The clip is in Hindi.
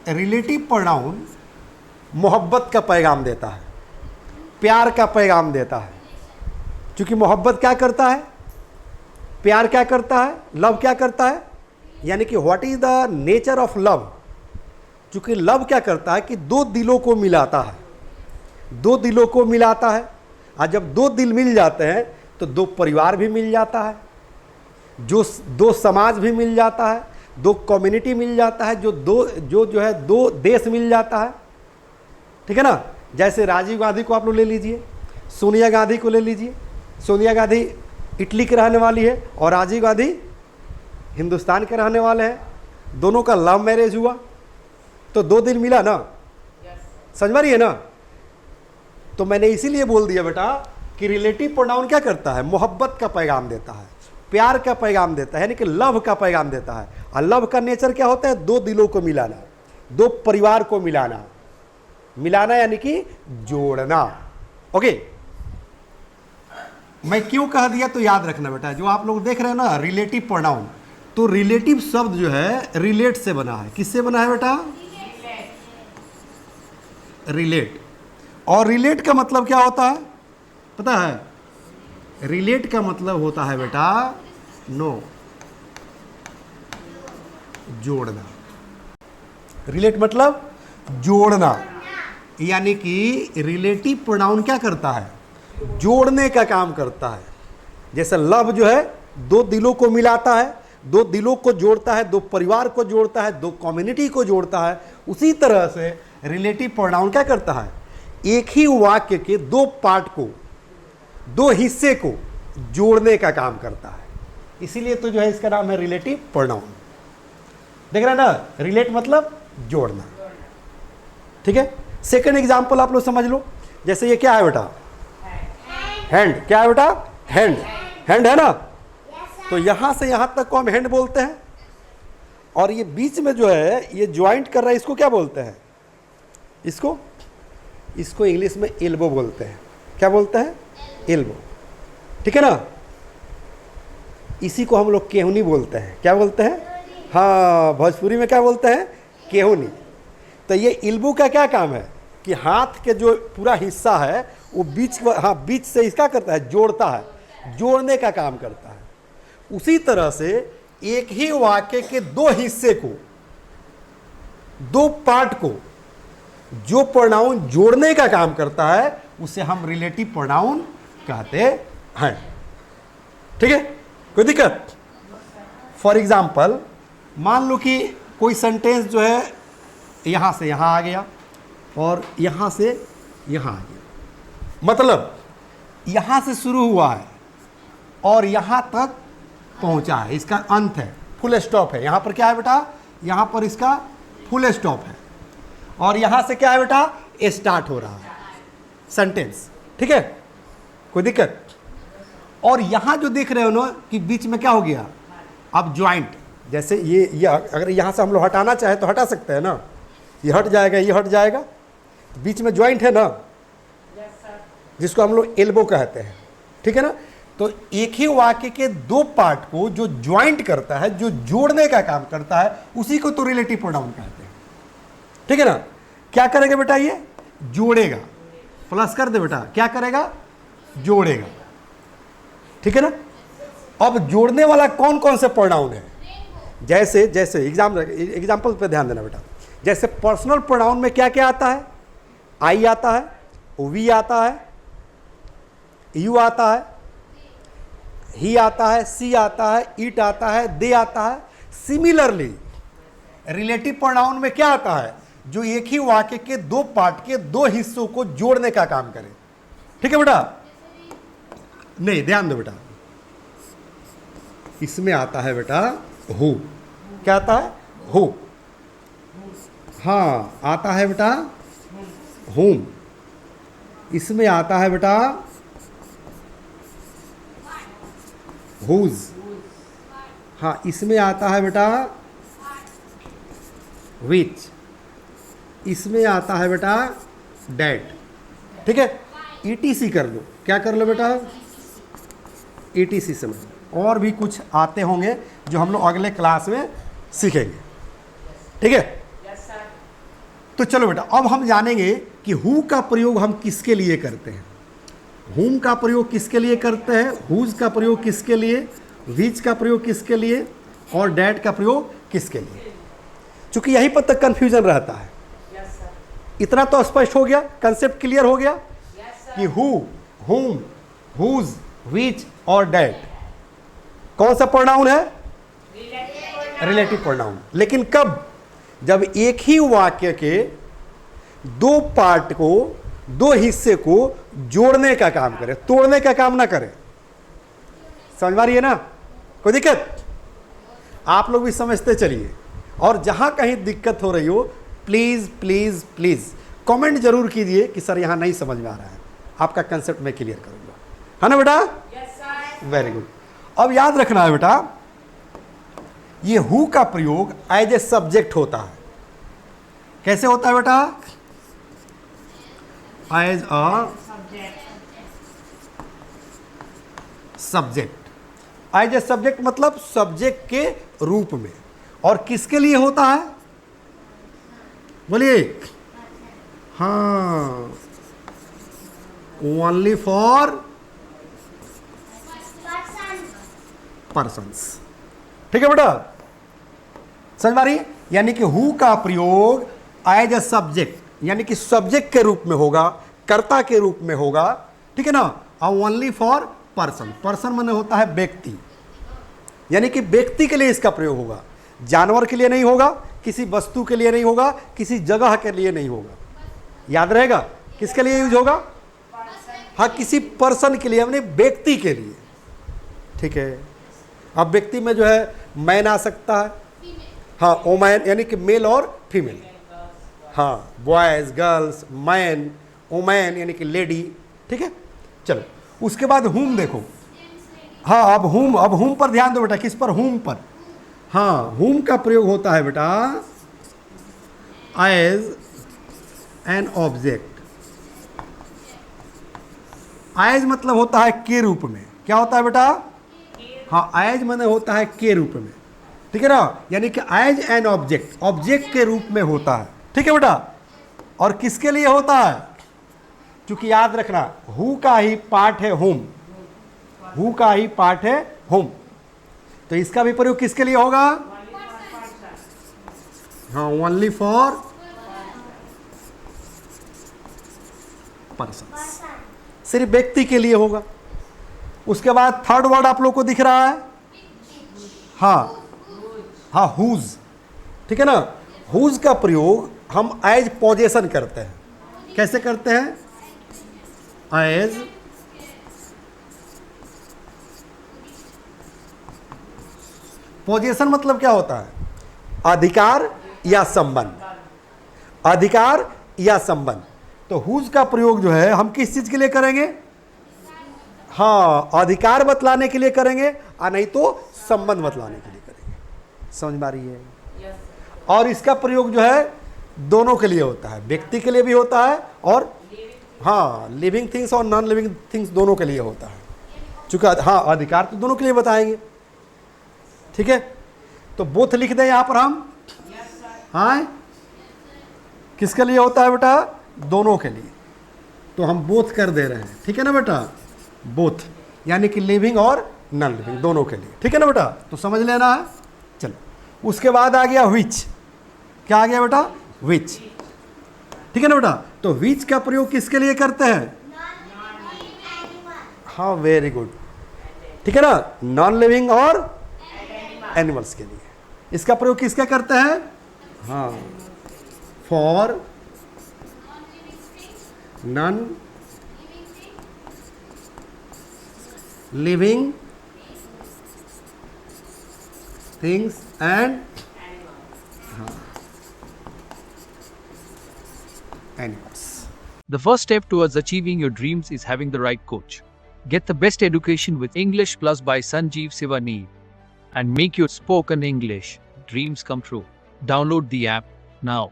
रिलेटिव प्रोनाउन मोहब्बत का पैगाम देता है, प्यार का पैगाम देता है। क्योंकि मोहब्बत क्या करता है, प्यार क्या करता है, लव क्या करता है, यानी कि what is the nature of love. क्योंकि लव क्या करता है कि दो दिलों को मिलाता है, दो दिलों को मिलाता है। और जब दो दिल मिल जाते हैं तो दो परिवार भी मिल जाता है, दो समाज भी मिल जाता है, दो कम्युनिटी मिल जाता है, जो है दो देश मिल जाता है। ठीक है ना। जैसे राजीव गांधी को आप लोग ले लीजिए, सोनिया गांधी को ले लीजिए। सोनिया गांधी इटली के रहने वाली है और राजीव गांधी हिंदुस्तान के रहने वाले हैं। दोनों का लव मैरिज हुआ तो दो दिल मिला ना, समझ में रही है ना। तो मैंने इसीलिए बोल दिया बेटा कि रिलेटिव प्रोनाउन क्या करता है, मोहब्बत का पैगाम देता है, प्यार का पैगाम देता है, यानी कि लव का पैगाम देता है। और लव का नेचर क्या होता है, दो दिलों को मिलाना, दो परिवार को मिलाना, मिलाना यानी कि जोड़ना। ओके, मैं क्यों कह दिया तो याद रखना बेटा, जो आप लोग देख रहे हैं ना रिलेटिव प्रोनाउन, तो रिलेटिव शब्द जो है रिलेट से बना है। किससे बना है बेटा, रिलेट। और रिलेट का मतलब क्या होता है पता है, रिलेट का मतलब होता है बेटा नो, जोड़ना। रिलेट मतलब जोड़ना, यानी कि रिलेटिव प्रोनाउन क्या करता है, जोड़ने का काम करता है। जैसे लव जो है दो दिलों को मिलाता है, दो दिलों को जोड़ता है, दो परिवार को जोड़ता है, दो कम्युनिटी को जोड़ता है, उसी तरह से रिलेटिव प्रोनाउन क्या करता है, एक ही वाक्य के दो पार्ट को, दो हिस्से को जोड़ने का काम करता है। इसीलिए तो जो है इसका नाम है रिलेटिव प्रोनाउन। देख रहे हैं ना, रिलेट मतलब जोड़ना। ठीक है। सेकंड एग्जांपल आप लोग समझ लो। जैसे ये क्या है बेटा, हैंड। क्या है बेटा, हैंड। हैंड है ना, तो यहां से यहां तक को हम हैंड बोलते हैं। और ये बीच में जो है ये ज्वाइंट कर रहा है, इसको क्या बोलते हैं, इसको इंग्लिश में एल्बो बोलते हैं। क्या बोलते हैं, एल्बो। ठीक है ना। इसी को हम लोग केहुनी बोलते हैं। क्या बोलते हैं, हाँ भोजपुरी में क्या बोलते हैं, केहुनी। तो ये एल्बो का क्या काम है कि हाथ के जो पूरा हिस्सा है वो बीच से इसका करता है, जोड़ता है, जोड़ने का काम करता है। उसी तरह से एक ही वाक्य के दो हिस्से को, दो पार्ट को जो प्रोनाउन जोड़ने का काम करता है उसे हम रिलेटिव प्रोनाउन कहते हैं। ठीक है, कोई दिक्कत। फॉर एग्जाम्पल मान लो कि कोई सेंटेंस जो है यहां से यहां आ गया और यहां से यहां आ गया, मतलब यहां से शुरू हुआ है और यहां तक पहुंचा है, इसका अंत है, फुल स्टॉप है। यहां पर क्या है बेटा, यहां पर इसका फुल स्टॉप है और यहां से क्या है बेटा, स्टार्ट हो रहा है सेंटेंस। ठीक है, कोई दिक्कत। और यहां जो देख रहे हो ना कि बीच में क्या हो गया, अब ज्वाइंट। जैसे ये अगर यहां से हम लोग हटाना चाहे तो हटा सकते हैं ना, ये हट जाएगा, ये हट जाएगा, तो बीच में ज्वाइंट है ना, जिसको हम लोग एल्बो कहते हैं। ठीक है ना। तो एक ही वाक्य के दो पार्ट को जो ज्वाइंट करता है, जो जोड़ने का काम करता है, उसी को तो रिलेटिव प्रोनाउन कहते हैं। ठीक है ना। क्या करेगा बेटा, ये जोड़ेगा। प्लस कर दे बेटा, क्या करेगा, जोड़ेगा। ठीक है ना। अब जोड़ने वाला कौन कौन से प्रोनाउन है, जैसे एग्जाम्पल पे ध्यान देना बेटा। जैसे पर्सनल प्रोनाउन में क्या क्या आता है, आई आता है, वी आता है, यू आता है, ही आता है, सी आता है, इट आता है, दे आता है। सिमिलरली रिलेटिव प्रोनाउन में क्या आता है, जो एक ही वाक्य के दो पार्ट के दो हिस्सों को जोड़ने का काम करे। ठीक है बेटा। नहीं, ध्यान दो बेटा, इसमें आता है बेटा हु। क्या आता है, हु। हाँ, आता है बेटा हुम। इसमें आता है बेटा हुज। हाँ, इसमें आता है बेटा विच। इसमें आता है बेटा डैट। ठीक है। ईटीसी कर लो। क्या कर लो बेटा, ईटीसी समझ। और भी कुछ आते होंगे जो हम लोग अगले क्लास में सीखेंगे। ठीक है। तो चलो बेटा, अब हम जानेंगे कि हु का प्रयोग हम किसके लिए करते हैं। हुम का प्रयोग किसके लिए करते हैं, हुज का प्रयोग किसके लिए, विच का प्रयोग किसके लिए, और डैट का प्रयोग किसके लिए। चूंकि यहीं पर तक कंफ्यूजन रहता है। इतना तो स्पष्ट हो गया, कंसेप्ट क्लियर हो गया कि हु, हुम, हुज, विच और डैट कौन सा प्रोनाउन है, रिलेटिव प्रोनाउन। लेकिन कब, जब एक ही वाक्य के दो पार्ट को, दो हिस्से को जोड़ने का काम करे, तोड़ने का काम ना करे। समझ में आ रही है ना, कोई दिक्कत? आप लोग भी समझते चलिए, और जहां कहीं दिक्कत हो रही हो प्लीज प्लीज प्लीज कमेंट जरूर कीजिए कि सर यहां नहीं समझ में आ रहा है, आपका कंसेप्ट मैं क्लियर करूंगा, है ना बेटा? Very good. अब याद रखना है बेटा, ये हु का प्रयोग एज ए सब्जेक्ट होता है। कैसे होता है बेटा? As a subject. As a subject मतलब सब्जेक्ट के रूप में। और किसके लिए होता है, बोलिए? हाँ, ओनली फॉर पर्सन्स। ठीक है बेटा, समझ में आ रही? यानी कि हु का प्रयोग एज ए सब्जेक्ट, यानी कि सब्जेक्ट के रूप में होगा, कर्ता के रूप में होगा, ठीक है ना? और ओनली फॉर पर्सन। पर्सन माने होता है व्यक्ति, यानी कि व्यक्ति के लिए इसका प्रयोग होगा, जानवर के लिए नहीं होगा, किसी वस्तु के लिए नहीं होगा, किसी जगह के लिए नहीं होगा। याद रहेगा किसके लिए यूज होगा? हाँ, किसी पर्सन के लिए, यानी व्यक्ति के लिए। ठीक है, अब व्यक्ति में जो है मैन आ सकता है, हाँ, ओमैन यानी कि मेल और फीमेल, हाँ, बॉयज, गर्ल्स, मैन, ओमैन यानी कि लेडी। ठीक है, चलो उसके बाद हुम देखो। हाँ, अब हुम पर ध्यान दो बेटा। किस पर? हुम पर। हाँ, हुम का प्रयोग होता है बेटा एज एन ऑब्जेक्ट। एज मतलब होता है के रूप में। क्या होता है बेटा? हाँ, एज माने होता है के रूप में। ठीक है ना, यानी कि एज एन ऑब्जेक्ट, ऑब्जेक्ट के रूप में होता है। ठीक है बेटा, और किसके लिए होता है? क्योंकि याद रखना, हु का ही पार्ट है हुम, हु का ही पार्ट है हुम, तो इसका भी प्रयोग किसके लिए होगा? हाँ, ओनली फॉर पर्सन, सिर्फ व्यक्ति के लिए होगा। उसके बाद थर्ड वर्ड आप लोग को दिख रहा है, हाँ हाँ, हुज। ठीक है ना, हुज का प्रयोग हम एज पोजेशन करते हैं। कैसे करते हैं? एज पोजेशन मतलब क्या होता है? अधिकार या संबंध, अधिकार या संबंध। तो हुज का प्रयोग जो है हम किस चीज के लिए करेंगे? हाँ, अधिकार बतलाने के लिए करेंगे, और नहीं तो संबंध बतलाने के लिए करेंगे। समझ में आ रही है? और इसका प्रयोग जो है दोनों के लिए होता है, व्यक्ति के लिए भी होता है, और हाँ, लिविंग थिंग्स और नॉन लिविंग थिंग्स दोनों के लिए होता है। चूंकि हाँ, अधिकार तो दोनों के लिए बताएंगे। ठीक है, तो बोथ लिख दें यहां पर हम। हाँ, किसके लिए होता है बेटा? दोनों के लिए। तो हम बोथ कर दे रहे हैं। ठीक है ना बेटा, बोथ यानी कि लिविंग और नॉन लिविंग दोनों के लिए। ठीक है ना बेटा, तो समझ लेना है। चलो उसके बाद आ गया विच। क्या आ गया बेटा? विच। ठीक है ना बेटा, तो विच का प्रयोग किसके लिए करते हैं? हाँ, वेरी गुड। ठीक है ना, नॉन लिविंग और एनिमल्स के लिए। इसका प्रयोग किसका करते हैं? हाँ, for non living things and animals. The first step towards achieving your dreams is having the right coach. Get the best education with English Plus by Sanjeev Sivaneer and make your spoken English dreams come true. Download the app now.